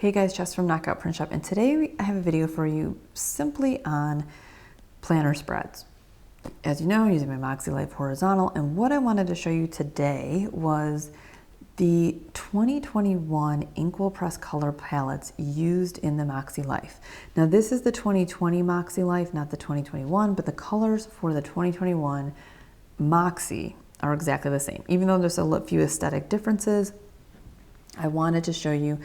Hey guys, Jess from Knockout Print Shop, and today I have a video for you simply on planner spreads. As you know, I'm using my Makse Life horizontal, and what I wanted to show you today was the 2021 Inkwell Press color palettes used in the Makse Life. Now this is the 2020 Makse Life, not the 2021, but the colors for the 2021 Makse are exactly the same. Even though there's a few aesthetic differences, I wanted to show you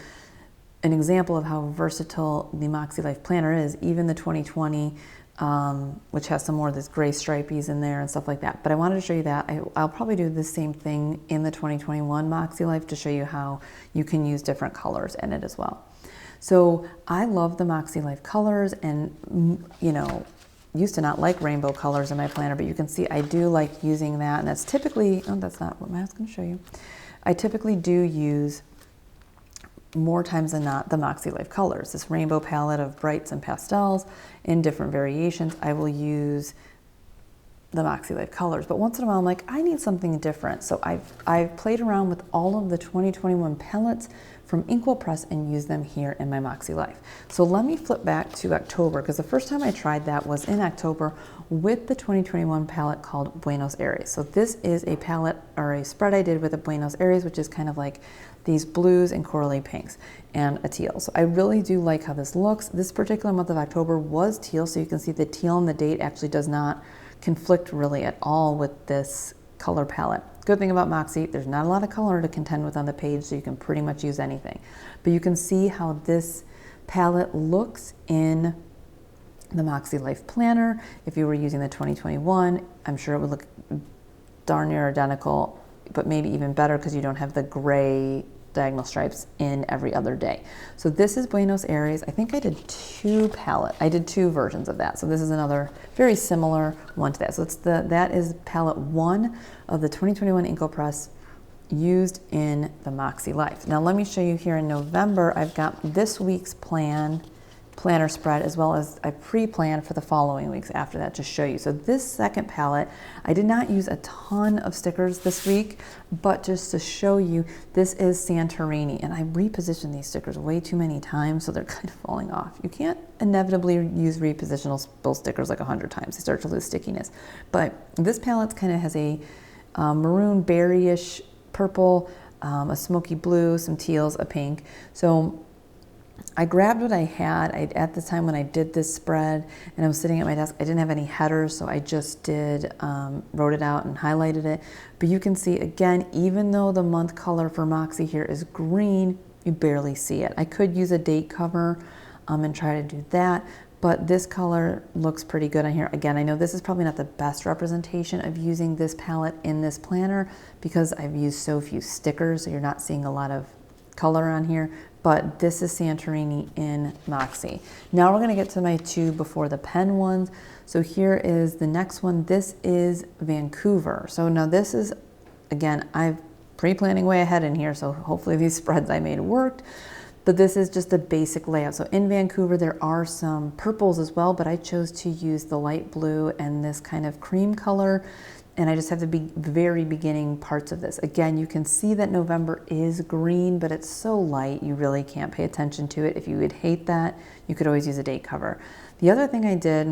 an example of how versatile the Makse Life planner is, even the 2020, which has some more of this gray stripies in there and stuff like that. But I wanted to show you that. I'll probably do the same thing in the 2021 Makse Life to show you how you can use different colors in it as well. So I love the Makse Life colors, and you know, used to not like rainbow colors in my planner, but you can see I do like using that, and that's typically, oh, that's not what I was going to show you. I typically do use more times than not the Makse Life colors, this rainbow palette of brights and pastels in different variations. I will use the Makse Life colors, but once in a while I'm like, I need something different. So I've played around with all of the 2021 palettes from Inkwell Press and used them here in my Makse Life. So let me flip back to October, because the first time I tried that was in October with the 2021 palette called Buenos Aires. So this is a palette or a spread I did with a Buenos Aires, which is kind of like these blues and corally pinks and a teal. So I really do like how this looks. This particular month of October was teal, so you can see the teal and the date actually does not conflict really at all with this color palette. Good thing about Makse, there's not a lot of color to contend with on the page, so you can pretty much use anything. But you can see how this palette looks in the Makse Life planner. If you were using the 2021, I'm sure it would look darn near identical, but maybe even better because you don't have the gray diagonal stripes in every other day. So this is Buenos Aires. I think I did two versions of that. So this is another very similar one to that. So that is palette 1 of the 2021 Inkwell Press used in the Makse Life. Now let me show you here in November, I've got this week's planner spread, as well as I pre-planned for the following weeks after that to show you. So this second palette, I did not use a ton of stickers this week, but just to show you, this is Santorini, and I repositioned these stickers way too many times, so they're kind of falling off. You can't inevitably use repositionable stickers like 100 times. They start to lose stickiness. But this palette kind of has a maroon berryish purple, a smoky blue, some teals, a pink. So I grabbed what I had. At the time when I did this spread and I was sitting at my desk, I didn't have any headers, so I just did, wrote it out and highlighted it. But you can see, again, even though the month color for Makse here is green, you barely see it. I could use a date cover and try to do that, but this color looks pretty good on here. Again, I know this is probably not the best representation of using this palette in this planner because I've used so few stickers, so you're not seeing a lot of color on here, but this is Santorini in Makse. Now we're going to get to my two before the pen ones. So here is the next one. This is Vancouver. So now this is, again, I've pre-planning way ahead in here, so hopefully these spreads I made worked. But this is just the basic layout. So in Vancouver, there are some purples as well, but I chose to use the light blue and this kind of cream color. And I just have the very beginning parts of this. Again, you can see that November is green, but it's so light, you really can't pay attention to it. If you would hate that, you could always use a date cover. The other thing I did,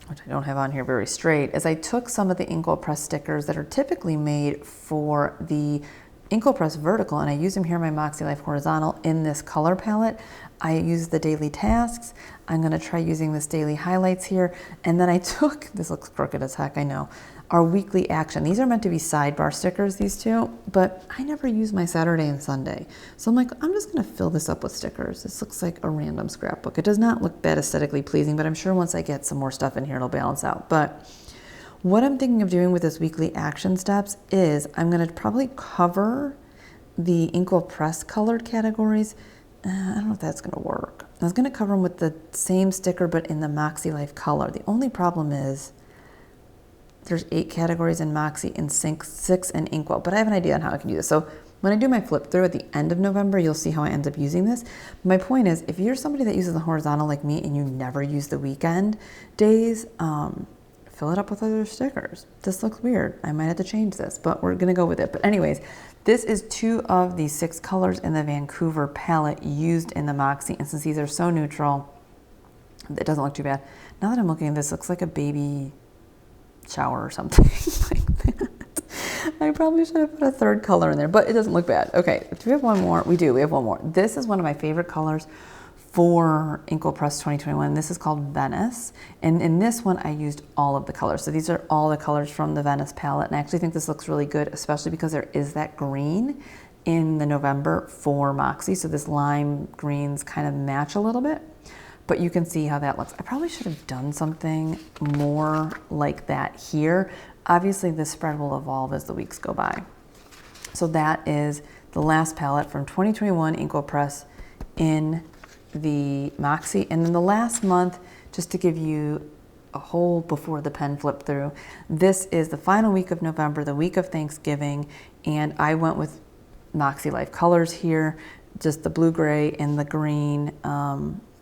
which I don't have on here very straight, is I took some of the Inkwell Press stickers that are typically made for the Inkwell Press vertical, and I use them here in my Makse Life horizontal in this color palette. I use the daily tasks. I'm gonna try using this daily highlights here. And then I took, this looks crooked as heck, I know, our weekly action. These are meant to be sidebar stickers, these two, but I never use my Saturday and Sunday. So I'm like, I'm just gonna fill this up with stickers. This looks like a random scrapbook. It does not look that aesthetically pleasing, but I'm sure once I get some more stuff in here, it'll balance out. But what I'm thinking of doing with this weekly action steps is I'm gonna probably cover the Inkwell Press colored categories. I don't know if that's gonna work. I was gonna cover them with the same sticker, but in the Makse Life color. The only problem is there's 8 categories in Makse and 6 in Inkwell, but I have an idea on how I can do this. So when I do my flip through at the end of November, you'll see how I end up using this. My point is, if you're somebody that uses the horizontal like me and you never use the weekend days, fill it up with other stickers. This looks weird. I might have to change this, but we're gonna go with it. But anyways, this is 2 of the 6 colors in the Vancouver palette used in the Makse. And since these are so neutral, it doesn't look too bad. Now that I'm looking at this, it looks like a baby shower or something like that. I probably should have put a 3rd color in there, but it doesn't look bad. Okay, do we have one more? We do, we have one more. This is one of my favorite colors for Inkwell Press 2021. This is called Venice. And in this one, I used all of the colors. So these are all the colors from the Venice palette. And I actually think this looks really good, especially because there is that green in the November for Makse. So this lime greens kind of match a little bit, but you can see how that looks. I probably should have done something more like that here. Obviously, this spread will evolve as the weeks go by. So that is the last palette from 2021 Inkwell Press in the Makse. And then the last month, just to give you a whole before the pen flip through, this is the final week of November, the week of Thanksgiving, and I went with Makse Life colors here, just the blue gray and the green.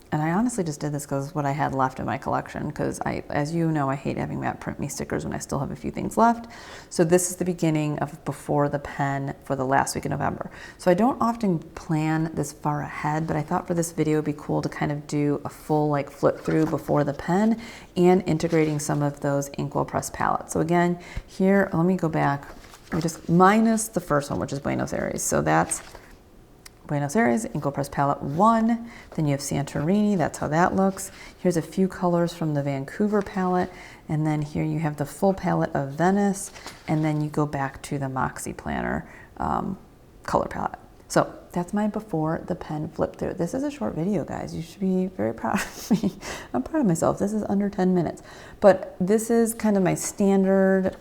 And I honestly just did this because it's what I had left in my collection, because as you know, I hate having Matte Print Me stickers when I still have a few things left. So this is the beginning of before the pen for the last week of November. So I don't often plan this far ahead, but I thought for this video it'd be cool to kind of do a full like flip through before the pen and integrating some of those Inkwell Press palettes. So again, here, let me go back. We just minus the first one, which is Buenos Aires. So that's Buenos Aires, Inkwell Press Palette 1. Then you have Santorini, that's how that looks. Here's a few colors from the Vancouver palette. And then here you have the full palette of Venice. And then you go back to the Makse Planner color palette. So that's my before the pen flip through. This is a short video, guys. You should be very proud of me. I'm proud of myself. This is under 10 minutes. But this is kind of my standard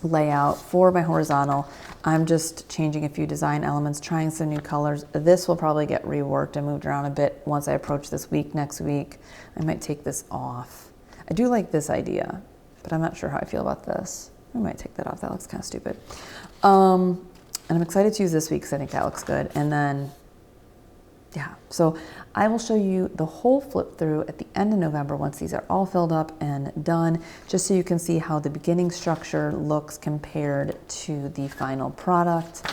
layout for my horizontal. I'm just changing a few design elements, trying some new colors. This will probably get reworked and moved around a bit once I approach this week. Next week, I might take this off. I do like this idea, but I'm not sure how I feel about this. I might take that off. That looks kind of stupid. And I'm excited to use this week because I think that looks good. And then, yeah, so I will show you the whole flip through at the end of November once these are all filled up and done, just so you can see how the beginning structure looks compared to the final product.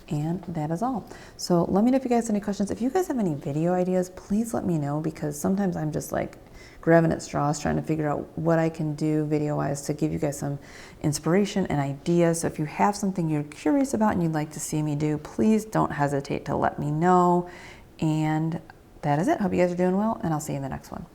And that is all. So let me know if you guys have any questions. If you guys have any video ideas, please let me know, because sometimes I'm just like grabbing at straws trying to figure out what I can do video-wise to give you guys some inspiration and ideas. So if you have something you're curious about and you'd like to see me do, please don't hesitate to let me know. And that is it. Hope you guys are doing well, and I'll see you in the next one.